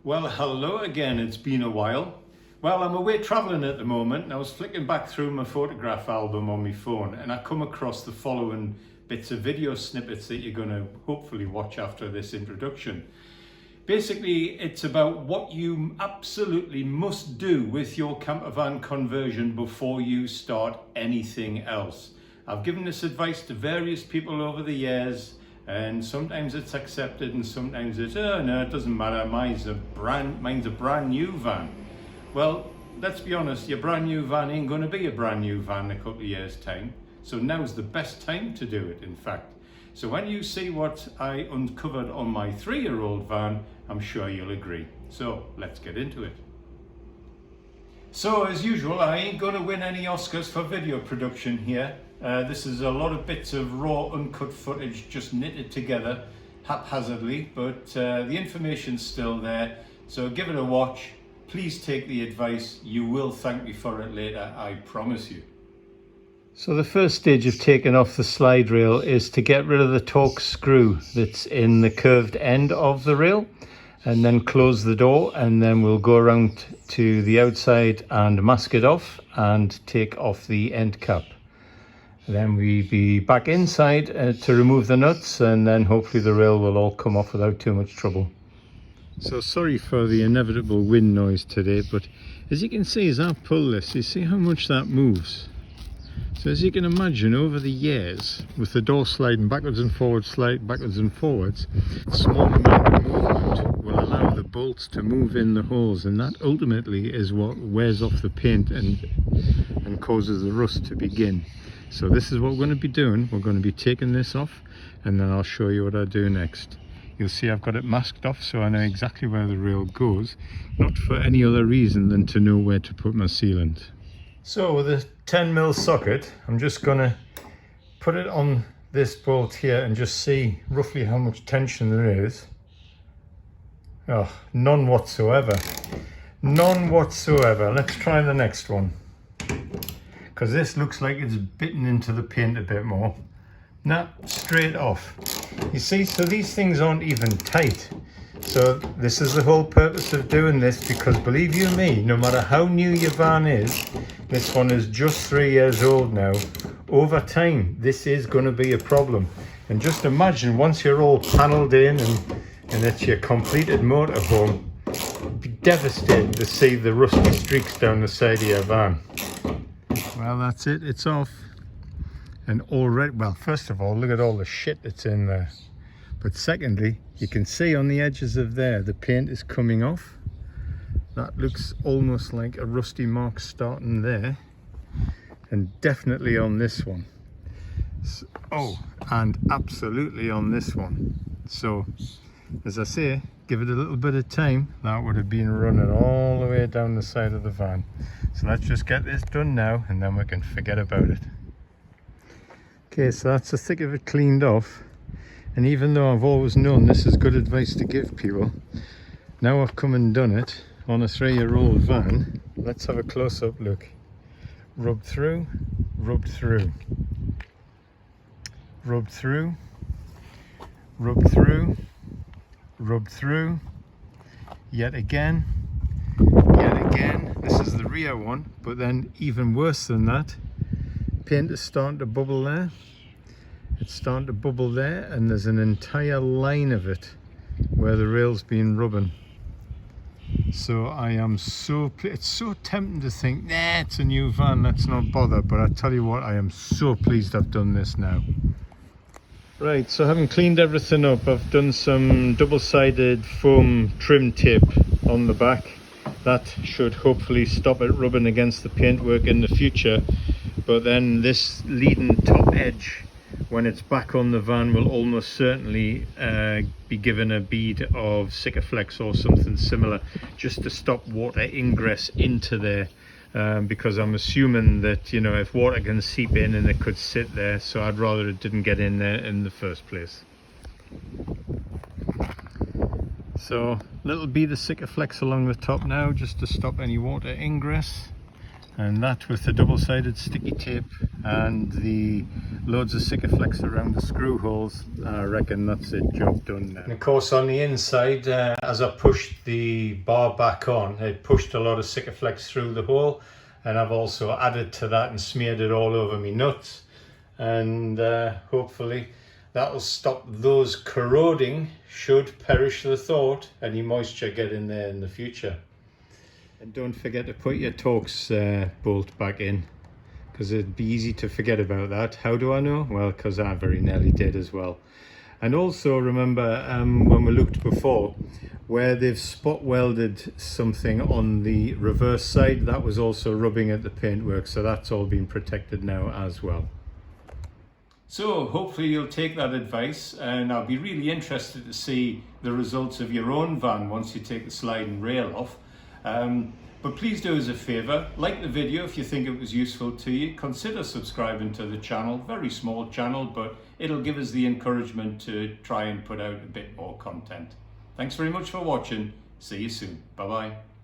Well, hello again, it's been a while. Well, I'm away travelling at the moment and I was flicking back through my photograph album on my phone and I come across the following bits of video snippets that you're going to hopefully watch after this introduction. Basically, it's about what you absolutely must do with your campervan conversion before you start anything else. I've given this advice to various people over the years, and sometimes it's accepted and sometimes it's, oh no, it doesn't matter, mine's a brand new van. Well, let's be honest, your brand new van ain't going to be a brand new van in a couple of years' time. So now's the best time to do it, in fact. So when you see what I uncovered on my 3-year-old van, I'm sure you'll agree. So let's get into it. So as usual, I ain't going to win any Oscars for video production here. This is a lot of bits of raw, uncut footage just knitted together haphazardly, but the information's still there. So give it a watch. Please take the advice. You will thank me for it later, I promise you. So the first stage of taking off the slide rail is to get rid of the torque screw that's in the curved end of the rail, and then close the door, and then we'll go around to the outside and mask it off and take off the end cap. Then we'll be back inside to remove the nuts, and then hopefully the rail will all come off without too much trouble. So sorry for the inevitable wind noise today, but as you can see as I pull this, you see how much that moves. So as you can imagine, over the years, with the door sliding backwards and forwards, small amount of movement will allow the bolts to move in the holes, and that ultimately is what wears off the paint and causes the rust to begin. So this is what we're going to be doing. We're going to be taking this off, and then I'll show you what I do next. You'll see I've got it masked off, so I know exactly where the rail goes, not for any other reason than to know where to put my sealant. So with a 10mm socket, I'm just going to put it on this bolt here and just see roughly how much tension there is. Oh, none whatsoever. None whatsoever. Let's try the next one, because this looks like it's bitten into the paint a bit more. Nah, straight off. You see, so these things aren't even tight. So this is the whole purpose of doing this, because believe you me, no matter how new your van is, this one is just 3 years old now, over time this is going to be a problem. And just imagine once you're all panelled in and it's your completed motorhome, it'd be devastating to see the rusty streaks down the side of your van. Well, that's it, it's off. And already, well, first of all, look at all the shit that's in there. But secondly, you can see on the edges of there, the paint is coming off. That looks almost like a rusty mark starting there. And definitely on this one. So, oh, and absolutely on this one. So, as I say, give it a little bit of time, that would have been running all the way down the side of the van. So let's just get this done now, and then we can forget about it. Okay, so that's the thick of it cleaned off. And even though I've always known this is good advice to give people, now I've come and done it on a 3-year-old van. Let's have a close-up look. Rubbed through, rubbed through, rubbed through, rubbed through, rubbed through, yet again. This is the rear one, but then even worse than that, paint is starting to bubble there. It's starting to bubble there, and there's an entire line of it where the rail's been rubbing. So it's so tempting to think, nah, it's a new van, let's not bother. But I tell you what, I am so pleased I've done this now. Right, so having cleaned everything up, I've done some double-sided foam trim tape on the back. That should hopefully stop it rubbing against the paintwork in the future. But then this leading top edge, when it's back on the van, will almost certainly be given a bead of Sikaflex or something similar, just to stop water ingress into there, because I'm assuming that, you know, if water can seep in, and it could sit there, so I'd rather it didn't get in there in the first place. So little bead of Sikaflex along the top now, just to stop any water ingress. And that, with the double-sided sticky tape and the loads of Sikaflex around the screw holes, I reckon that's it, job done now. And of course on the inside, as I pushed the bar back on, it pushed a lot of Sikaflex through the hole, and I've also added to that and smeared it all over me nuts, and hopefully that'll stop those corroding should, perish the thought, any moisture get in there in the future. And don't forget to put your Torx bolt back in, because it'd be easy to forget about that. How do I know? Well, because I very nearly did as well. And also remember, when we looked before, where they've spot welded something on the reverse side, that was also rubbing at the paintwork, so that's all been protected now as well. So hopefully you'll take that advice, and I'll be really interested to see the results of your own van once you take the sliding rail off. But please do us a favour, like the video if you think it was useful to you. Consider subscribing to the channel, very small channel, but it'll give us the encouragement to try and put out a bit more content. Thanks very much for watching. See you soon. Bye bye.